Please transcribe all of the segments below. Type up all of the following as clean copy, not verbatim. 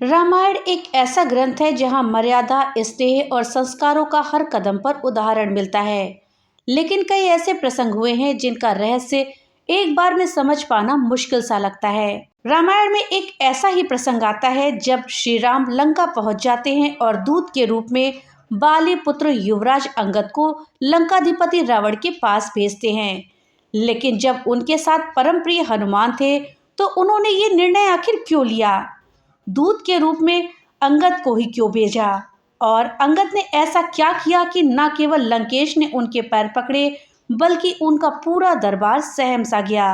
रामायण एक ऐसा ग्रंथ है जहां मर्यादा, स्नेह और संस्कारों का हर कदम पर उदाहरण मिलता है। लेकिन कई ऐसे प्रसंग हुए हैं जिनका रहस्य एक बार में समझ पाना मुश्किल सा लगता है। रामायण में एक ऐसा ही प्रसंग आता है जब श्री राम लंका पहुंच जाते हैं और दूत के रूप में बाली पुत्र युवराज अंगद को लंकाधिपति रावण के पास भेजते हैं। लेकिन जब उनके साथ परम प्रिय हनुमान थे तो उन्होंने ये निर्णय आखिर क्यों लिया? दूत के रूप में अंगद को ही क्यों भेजा? और अंगद ने ऐसा क्या किया कि न केवल लंकेश ने उनके पैर पकड़े बल्कि उनका पूरा दरबार सहम सा गया।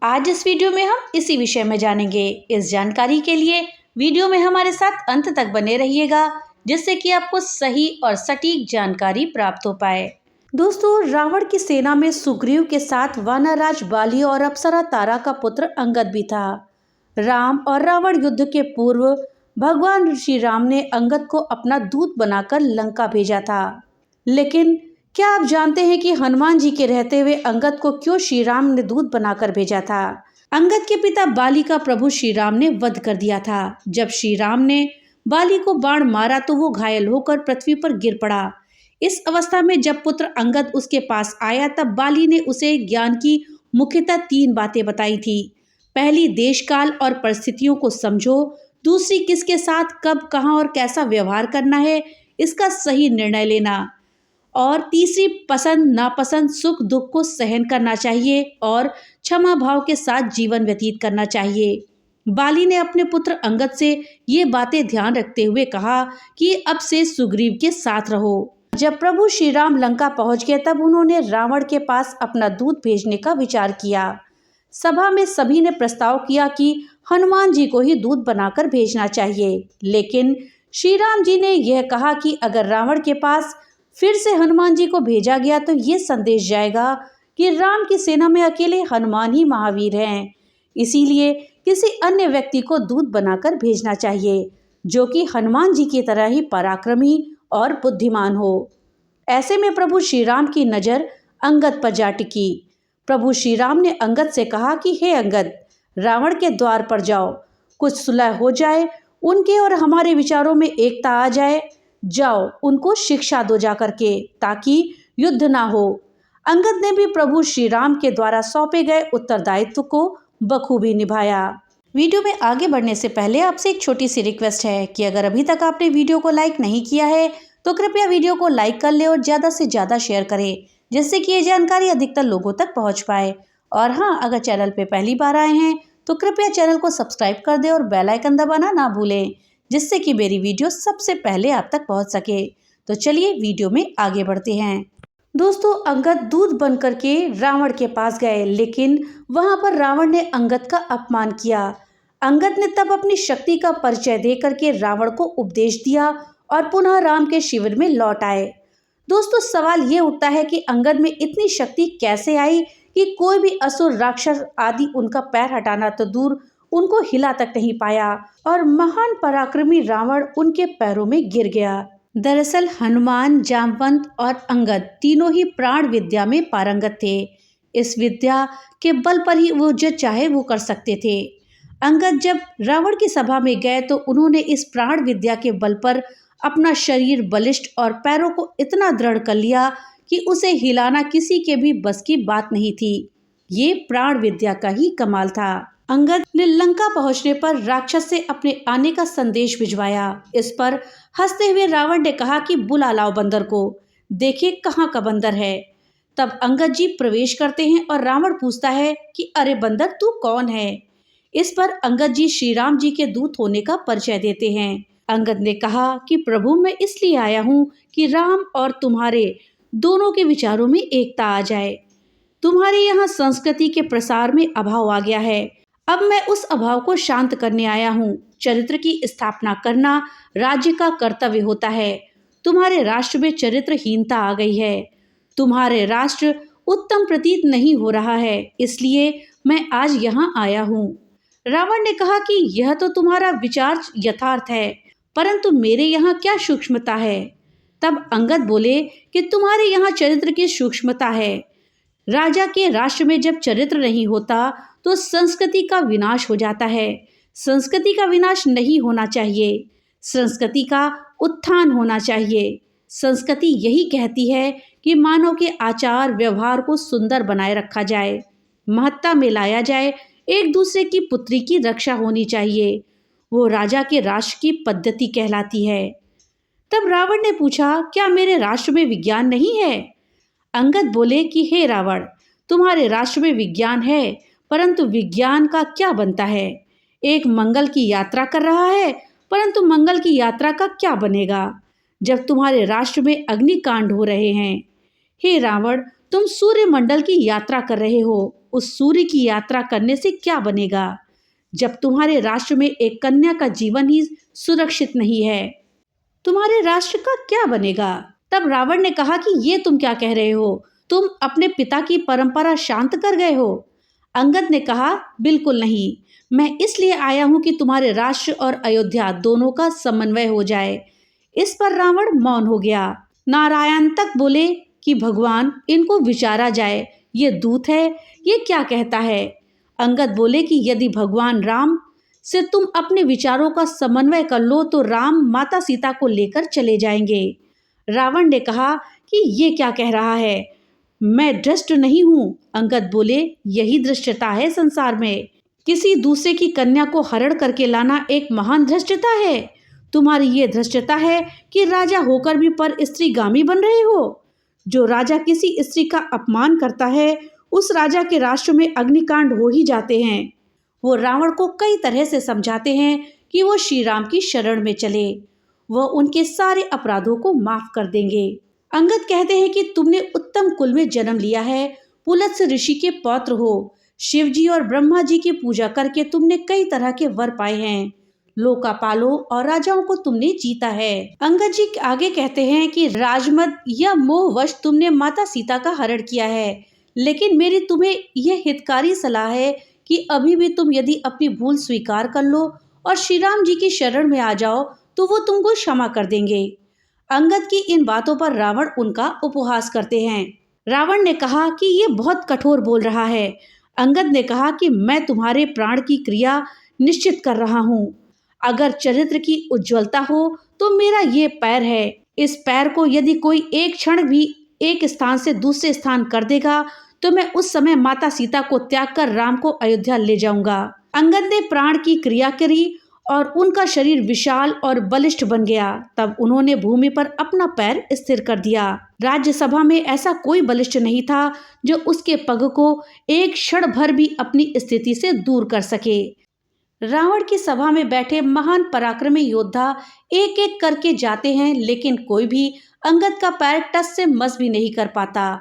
आज इस वीडियो में हम इसी विषय में जानेंगे। इस जानकारी के लिए वीडियो में हमारे साथ अंत तक बने रहिएगा, जिससे कि आपको सही और सटीक जानकारी प्राप्त हो पाए। दोस्तों, रावण की सेना में सुग्रीव के साथ वानरराज बाली और अप्सरा तारा का पुत्र अंगद भी था। राम और रावण युद्ध के पूर्व भगवान श्री राम ने अंगद को अपना दूत बनाकर लंका भेजा था। लेकिन क्या आप जानते हैं कि हनुमान जी के रहते हुए अंगद को क्यों श्री राम ने दूत बनाकर भेजा था? अंगद के पिता बाली का प्रभु श्री राम ने वध कर दिया था। जब श्री राम ने बाली को बाण मारा तो वो घायल होकर पृथ्वी पर गिर पड़ा। इस अवस्था में जब पुत्र अंगद उसके पास आया तब बाली ने उसे ज्ञान की मुख्यतः 3 बातें बताई थी। पहली, देश काल और परिस्थितियों को समझो। दूसरी, किसके साथ कब कहाँ और कैसा व्यवहार करना है, इसका सही निर्णय लेना। और तीसरी, पसंद नापसंद सुख दुख को सहन करना चाहिए और क्षमा भाव के साथ जीवन व्यतीत करना चाहिए। बाली ने अपने पुत्र अंगद से ये बातें ध्यान रखते हुए कहा कि अब से सुग्रीव के साथ रहो। जब प्रभु श्री राम लंका पहुंच गए तब उन्होंने रावण के पास अपना दूत भेजने का विचार किया। सभा में सभी ने प्रस्ताव किया कि हनुमान जी को ही दूत बनाकर भेजना चाहिए। लेकिन श्री राम जी ने यह कहा कि अगर रावण के पास फिर से हनुमान जी को भेजा गया तो ये संदेश जाएगा कि राम की सेना में अकेले हनुमान ही महावीर हैं। इसीलिए किसी अन्य व्यक्ति को दूत बनाकर भेजना चाहिए जो कि हनुमान जी की तरह ही पराक्रमी और बुद्धिमान हो। ऐसे में प्रभु श्री राम की नज़र अंगद पर जा टिकी। प्रभु श्री राम ने अंगद से कहा कि हे अंगद, रावण के द्वार पर जाओ, कुछ सुलह हो जाए, उनके और हमारे विचारों में एकता आ जाए। जाओ, उनको शिक्षा दो जाकर के, ताकि युद्ध ना हो। अंगद ने भी प्रभु श्री राम के द्वारा सौंपे गए उत्तरदायित्व को बखूबी निभाया। वीडियो में आगे बढ़ने से पहले आपसे एक छोटी सी रिक्वेस्ट है कि अगर अभी तक आपने वीडियो को लाइक नहीं किया है तो कृपया वीडियो को लाइक कर ले और ज़्यादा से ज़्यादा शेयर करें, जिससे कि ये जानकारी अधिकतर लोगों तक पहुंच पाए। और हाँ, अगर चैनल पे पहली बार आए हैं तो कृपया चैनल को सब्सक्राइब कर दें और बेल आइकन दबाना ना भूलें, जिससे कि मेरी वीडियो सबसे पहले आप तक पहुंच सके। तो चलिए वीडियो में आगे बढ़ते हैं। दोस्तों, अंगद दूत बन करके रावण के पास गए, लेकिन वहां पर रावण ने अंगद का अपमान किया। अंगद ने तब अपनी शक्ति का परिचय दे करके रावण को उपदेश दिया और पुनः राम के शिविर में लौट आए। दोस्तों, सवाल ये उठता है कि अंगद में इतनी शक्ति कैसे आई कि कोई भी असुर, राक्षस आदि उनका पैर हटाना तो दूर, उनको हिला तक नहीं पाया और महान पराक्रमी रावण उनके पैरों में गिर गया। दरअसल हनुमान, जामवंत और अंगद तीनों ही प्राण विद्या में पारंगत थे। इस विद्या के बल पर ही वो जो चाहे वो कर सकते थे। अंगद जब रावण की सभा में गए तो उन्होंने इस प्राण विद्या के बल पर अपना शरीर बलिष्ठ और पैरों को इतना दृढ़ कर लिया कि उसे हिलाना किसी के भी बस की बात नहीं थी। ये प्राण विद्या का ही कमाल था। अंगद ने लंका पहुंचने पर राक्षस से अपने आने का संदेश भिजवाया। इस पर हंसते हुए रावण ने कहा कि बुला लाओ बंदर को, देखिए कहाँ का बंदर है। तब अंगद जी प्रवेश करते हैं और रावण पूछता है कि अरे बंदर, तू कौन है? इस पर अंगद जी श्री राम जी के दूत होने का परिचय देते हैं। अंगद ने कहा कि प्रभु, मैं इसलिए आया हूँ कि राम और तुम्हारे दोनों के विचारों में एकता आ जाए। तुम्हारे यहाँ संस्कृति के प्रसार में अभाव आ गया है। अब मैं उस अभाव को शांत करने आया हूँ। चरित्र की स्थापना करना राज्य का कर्तव्य होता है। तुम्हारे राष्ट्र में चरित्रहीनता आ गई है। तुम्हारे राष्ट्र उत्तम प्रतीत नहीं हो रहा है, इसलिए मैं आज यहाँ आया हूँ। रावण ने कहा कि यह तो तुम्हारा विचार यथार्थ है, परंतु मेरे यहाँ क्या सूक्ष्मता है? तब अंगद बोले कि तुम्हारे यहाँ चरित्र की सूक्ष्मता है। राजा के राष्ट्र में जब चरित्र नहीं होता तो संस्कृति का विनाश हो जाता है। संस्कृति का विनाश नहीं होना चाहिए, संस्कृति का उत्थान होना चाहिए। संस्कृति यही कहती है कि मानव के आचार व्यवहार को सुंदर बनाए रखा जाए, महत्ता में लाया जाए, एक दूसरे की पुत्री की रक्षा होनी चाहिए। वो राजा के राष्ट्र की पद्धति कहलाती है। तब रावण ने पूछा, क्या मेरे राष्ट्र में विज्ञान नहीं है? अंगद बोले कि हे रावण, तुम्हारे राष्ट्र में विज्ञान है, परंतु विज्ञान का क्या बनता है? एक मंगल की यात्रा कर रहा है, परंतु मंगल की यात्रा का क्या बनेगा जब तुम्हारे राष्ट्र में अग्निकांड हो रहे हैं? हे रावण, तुम सूर्य मंडल की यात्रा कर रहे हो, उस सूर्य की यात्रा करने से क्या बनेगा जब तुम्हारे राष्ट्र में एक कन्या का जीवन ही सुरक्षित नहीं है? तुम्हारे राष्ट्र का क्या बनेगा? तब रावण ने कहा कि ये तुम क्या कह रहे हो? तुम अपने पिता की परंपरा शांत कर गए हो? अंगद ने कहा, बिल्कुल नहीं, मैं इसलिए आया हूं कि तुम्हारे राष्ट्र और अयोध्या दोनों का समन्वय हो जाए। इस पर रावण मौन हो गया। नारायण तक बोले कि भगवान, इनको विचारा जाए, ये दूत है, ये क्या कहता है? अंगद बोले कि यदि भगवान राम से तुम अपने विचारों का समन्वय कर लो तो राम माता सीता को लेकर चले जाएंगे। रावण ने कहा कि ये क्या कह रहा है, मैं दृष्ट नहीं हूँ। अंगद बोले, यही दृष्टता है संसार में, किसी दूसरे की कन्या को हरण करके लाना एक महान धृष्टता है। तुम्हारी ये धृष्टता है कि राजा होकर भी पर स्त्रीगामी बन रहे हो। जो राजा किसी स्त्री का अपमान करता है, उस राजा के राष्ट्र में अग्निकांड हो ही जाते हैं। वो रावण को कई तरह से समझाते हैं कि वो श्री राम की शरण में चले, वह उनके सारे अपराधों को माफ कर देंगे। अंगद कहते हैं कि तुमने उत्तम कुल में जन्म लिया है, पुलत्स्य ऋषि के पौत्र हो, शिव जी और ब्रह्मा जी की पूजा करके तुमने कई तरह के वर पाए हैं, लोकापालों और राजाओं को तुमने जीता है। अंगद जी आगे कहते हैं कि राजमद या मोहवश तुमने माता सीता का हरण किया है, लेकिन मेरी तुम्हें यह हितकारी सलाह है कि अभी भी तुम यदि अपनी भूल स्वीकार कर लो और श्री राम जी की शरण में आ जाओ तो वो तुमको क्षमा कर देंगे। अंगद की इन बातों पर रावण उनका उपहास करते हैं। रावण ने कहा कि ये बहुत कठोर बोल रहा है। अंगद ने कहा कि मैं तुम्हारे प्राण की क्रिया निश्चित कर रहा हूँ। अगर चरित्र की उज्ज्वलता हो तो मेरा ये पैर है, इस पैर को यदि कोई एक क्षण भी एक स्थान से दूसरे स्थान कर देगा तो मैं उस समय माता सीता को त्याग कर राम को अयोध्या ले जाऊंगा। अंगद ने प्राण की क्रिया करी और उनका शरीर विशाल और बलिष्ठ बन गया। तब उन्होंने भूमि पर अपना पैर स्थिर कर दिया। राज्यसभा में ऐसा कोई बलिष्ठ नहीं था जो उसके पग को एक क्षण भर भी अपनी स्थिति से दूर कर सके। रावण की सभा में बैठे महान पराक्रमी योद्धा एक एक करके जाते हैं, लेकिन कोई भी अंगद का पैर टस से मस भी नहीं कर पाता।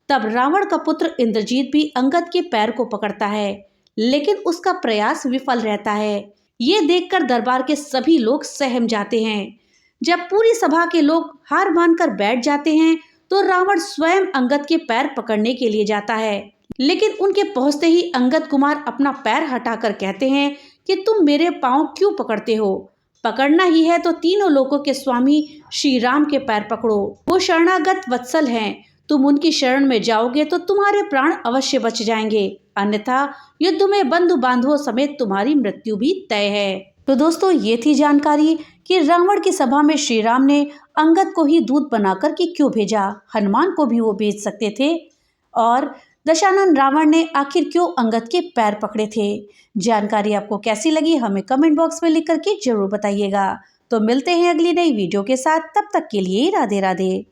तब रावण का पुत्र इंद्रजीत भी अंगद के पैर को पकड़ता है, लेकिन उसका प्रयास विफल रहता है। ये देखकर दरबार के सभी लोग सहम जाते हैं। जब पूरी सभा के लोग हार मानकर बैठ जाते हैं तो रावण स्वयं अंगद के पैर पकड़ने के लिए जाता है, लेकिन उनके पहुंचते ही अंगद कुमार अपना पैर हटाकर कहते हैं कि तुम मेरे पांव क्यों पकड़ते हो? पकड़ना ही है तो तीनों लोकों के स्वामी श्री राम के पैर पकड़ो। वो शरणागत वत्सल हैं, तुम उनकी शरण में जाओगे तो तुम्हारे प्राण अवश्य बच जाएंगे, अन्यथा युद्ध में बंधु बांधवों समेत तुम्हारी मृत्यु भी तय है। तो दोस्तों, ये थी जानकारी कि रावण की सभा में श्री राम ने अंगद को ही दूत बनाकर के क्यों भेजा। हनुमान को भी वो भेज सकते थे। और दशानन रावण ने आखिर क्यों अंगद के पैर पकड़े थे। जानकारी आपको कैसी लगी हमें कमेंट बॉक्स में लिख करके जरूर बताइएगा। तो मिलते हैं अगली नई वीडियो के साथ, तब तक के लिए राधे राधे।